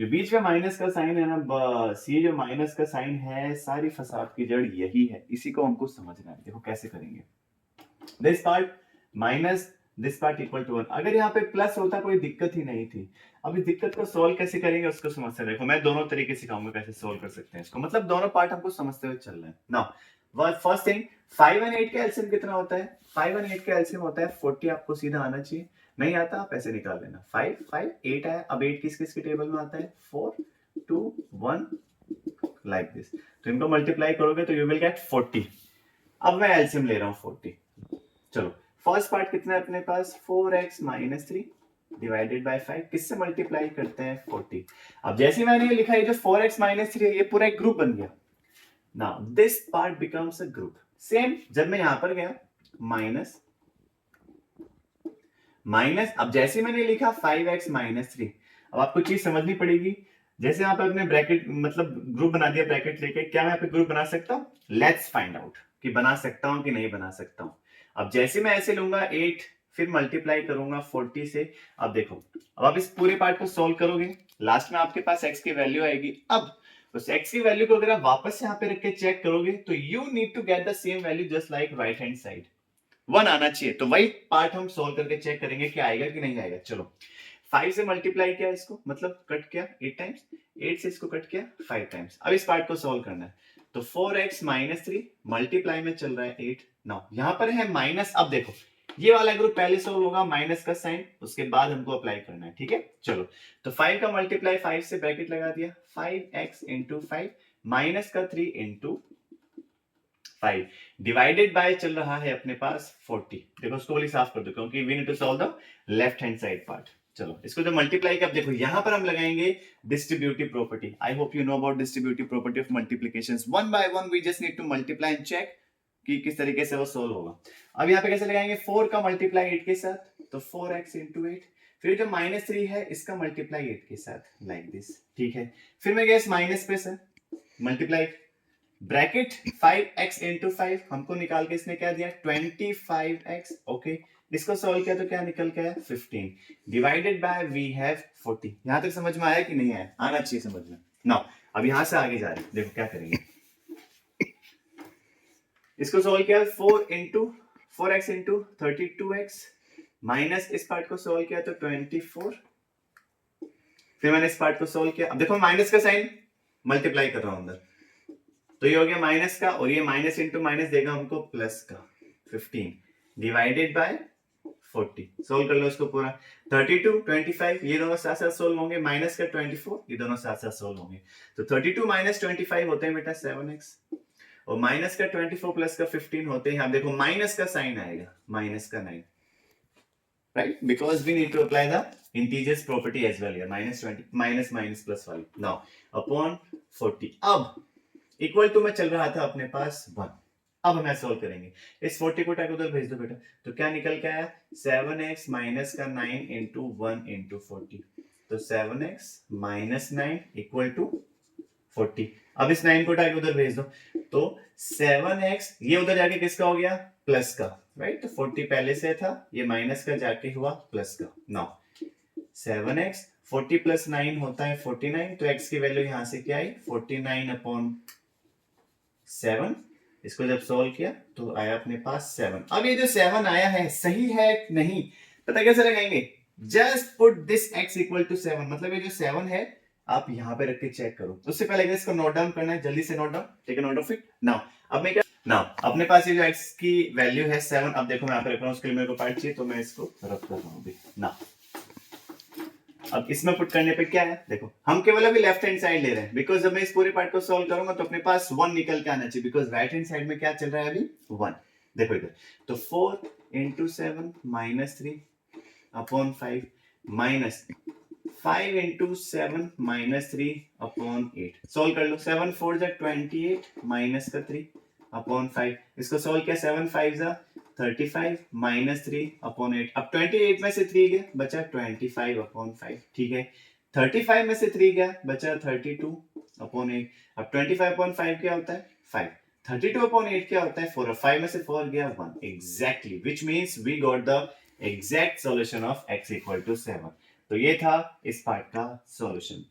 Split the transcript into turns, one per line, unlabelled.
जो बीच में माइनस का साइन है ना, बस ये जो माइनस का साइन है, सारी फसाद की जड़ यही है, इसी को हमको समझना है। देखो कैसे करेंगे, this part minus this part equal to 1। अगर यहाँ पे प्लस होता कोई दिक्कत ही नहीं थी। अब इस दिक्कत को सॉल्व कैसे करेंगे उसको समझते हैं। देखो मैं दोनों तरीके सिखाऊंगा कैसे सॉल्व कर सकते हैं इसको, मतलब दोनों पार्ट हमको समझते हुए चल रहे हैं। नाउ फर्स्ट थिंग, 5 और 8 का एलसीएम कितना होता है? 5 और 8 का एलसीएम होता है 40। आपको सीधा आना चाहिए, नहीं आता आप ऐसे निकाल लेना। 5 5 8 आया। अब 8 किस किस के टेबल में आता है? 4 2 1 लाइक दिस। तो इनको मल्टीप्लाई करोगे तो यू विल गेट 40। अब मैं एलसीएम ले रहा हूँ 40। चलो फर्स्ट पार्ट कितना है अपने पास? 4x minus 3 divided by 5। किससे मल्टीप्लाई करते हैं? 40। अब जैसे मैंने ये लिखा है, जो 4x माइनस 3 है ये पूरा एक ग्रुप बन गया। Now this part becomes a group. Same जब मैं यहां पर गया माइनस माइनस, अब जैसे मैंने लिखा 5x माइनस 3, अब आपको चीज समझनी पड़ेगी। जैसे यहाँ पे अपने ब्रैकेट मतलब ग्रुप बना दिया ब्रैकेट लेके, क्या मैं यहाँ पे ग्रुप बना सकता हूँ? लेट्स फाइंड आउट कि बना सकता हूँ कि नहीं बना सकता हूँ। अब जैसे मैं ऐसे लूंगा 8, फिर मल्टीप्लाई करूंगा 40 से। अब देखो, अब आप इस पूरे पार्ट को सोल्व करोगे, लास्ट में आपके पास x की वैल्यू आएगी। अब उस x की वैल्यू को अगर आप वापस यहाँ पे रख के चेक करोगे तो you need to get the same value just like right hand side, 1 आना चाहिए। तो वही पार्ट हम सोल्व करके चेक करेंगे कि आएगा कि नहीं आएगा। चलो 5 से मल्टीप्लाई किया इसको, मतलब कट किया 8 टाइम्स, 8 से इसको कट किया 5 टाइम्स। अब इस पार्ट को सोल्व करना है। तो 4x माइनस 3 मल्टीप्लाई में चल रहा है 8। नाउ यहां पर है माइनस। अब देखो ये वाला ग्रुप पहले सोल्व होगा, माइनस का साइन उसके बाद हमको अप्लाई करना है, ठीक है। चलो तो 5 का मल्टीप्लाई 5 से ब्रैकेट लगा दिया, 5x इंटू 5 माइनस का 3 इंटू 5 डिवाइडेड बाय चल रहा है अपने पास 40। देखो उसको वाली साफ कर दो क्योंकि we need to solve the left hand side part. चलो इसको जो मल्टीप्लाई का, देखो यहां पर हम लगाएंगे distributive property. I hope you know about distributive property of multiplications. One by one we just need to multiply and check कि किस तरीके से वो सोल्व होगा। अब यहाँ पे कैसे लगाएंगे? 4 का मल्टीप्लाई 8 के साथ, तो 4x इंटू 8। फिर जो माइनस 3 है इसका मल्टीप्लाई 8 के साथ, लाइक दिस, ठीक है। फिर मैं गया इस माइनस पे sir multiply bracket 5x into 5, हमको निकाल के इसने क्या दिया? 25x। ओके, इसको सॉल्व किया तो क्या निकल के आया? 15 डिवाइडेड बाय वी हैव 40। यहां तक समझ में आया कि नहीं आया? आना चाहिए समझ में। नाउ अब यहां से आगे जा रहे हैं, देखो क्या करेंगे। इसको सॉल्व किया 4x इंटू 32x माइनस इस पार्ट को सॉल्व किया तो 24। फिर मैंने इस पार्ट को सॉल्व किया। अब देखो माइनस का साइन मल्टीप्लाई कर रहा हूं अंदर, तो ये हो गया माइनस का, और ये माइनस इंटू माइनस देगा हमको प्लस का। 15 डिवाइडेड बाय 40। सोल्व कर लो इसको पूरा। 32 25 ये दोनों साथ साथ सोल्व होंगे, माइनस का 24 ये दोनों साथ साथ सोल्व होंगे। तो 32 माइनस 25 होते हैं बेटा 7x, और माइनस का 24 प्लस का 15 होते हैं, अब देखो माइनस का साइन आएगा, माइनस का 9, right? Because we need to apply the integers property as well here. Minus 20 minus minus plus वाली। Now upon 40। अब इक्वल टू में चल रहा था अपने पास 1। अब हमें सोल्व करेंगे। इस 40 को टाइप उधर भेज दो बेटा, तो क्या निकल के आया? 7x माइनस का 9 इंटू 1 इंटू 40। तो 7x माइनस 9 इक्वल टू 40। अब इस 9 को टाइप उधर भेज दो, तो 7x ये उधर जाके किसका हो गया? प्लस का, राइट। तो 40 पहले से था, ये माइनस का जाके हुआ प्लस का। नाउ 7x 40 प्लस 9 होता है 49, तो x की वैल्यू यहां से क्या आई? 49 अपॉन 7। इसको जब सोल्व किया तो आया अपने पास 7। अब ये जो 7 आया है सही है नहीं पता कैसे लगाएंगे? Just put this x equal to 7, मतलब ये जो 7 है आप यहां पे रख के चेक करो। उससे पहले अगर इसको नोट डाउन करना है, जल्दी से note down, take a note of it. Now अब मैं क्या, नाउ अपने पास ये जो x की वैल्यू है 7, अब देखो मैं यहां पे रख रहा हूं, उसके लिए मेरे को पार्ट चाहिए तो मैं इसको रख कर रहा हूं अभी। नाउ अब इसमें पुट करने पे क्या है? देखो हम केवल अभी लेफ्ट हैंड साइड ले रहे हैं, बिकॉज जब मैं इस पूरे पार्ट को सॉल्व करूंगा तो अपने पास 1 निकल के आना चाहिए, बिकॉज राइट हैंड साइड में क्या चल रहा है अभी? 1। देखो इधर, तो 4 into 7 minus 3 upon 5 minus 5 into 7 minus 3 upon 8। Solve कर लो। 7 4 जा 28 माइनस का 3 अपॉन 5। इसको सोल्व किया, 7 5 जा 35 माइनस 3 अपॉन 8। अब 28 में से 3 गया बचा 25 अपॉन 5, ठीक है। 35 में से 3 गया बचा 32 अपॉन 8। अब 25 अपॉन 5 क्या होता है? 5। 32 अपॉन 8 क्या होता है? 4। और 5 में से 4 गया 1। Exactly, which means we got the exact solution of x equal to 7। तो ये था इस पार्ट का सॉल्यूशन।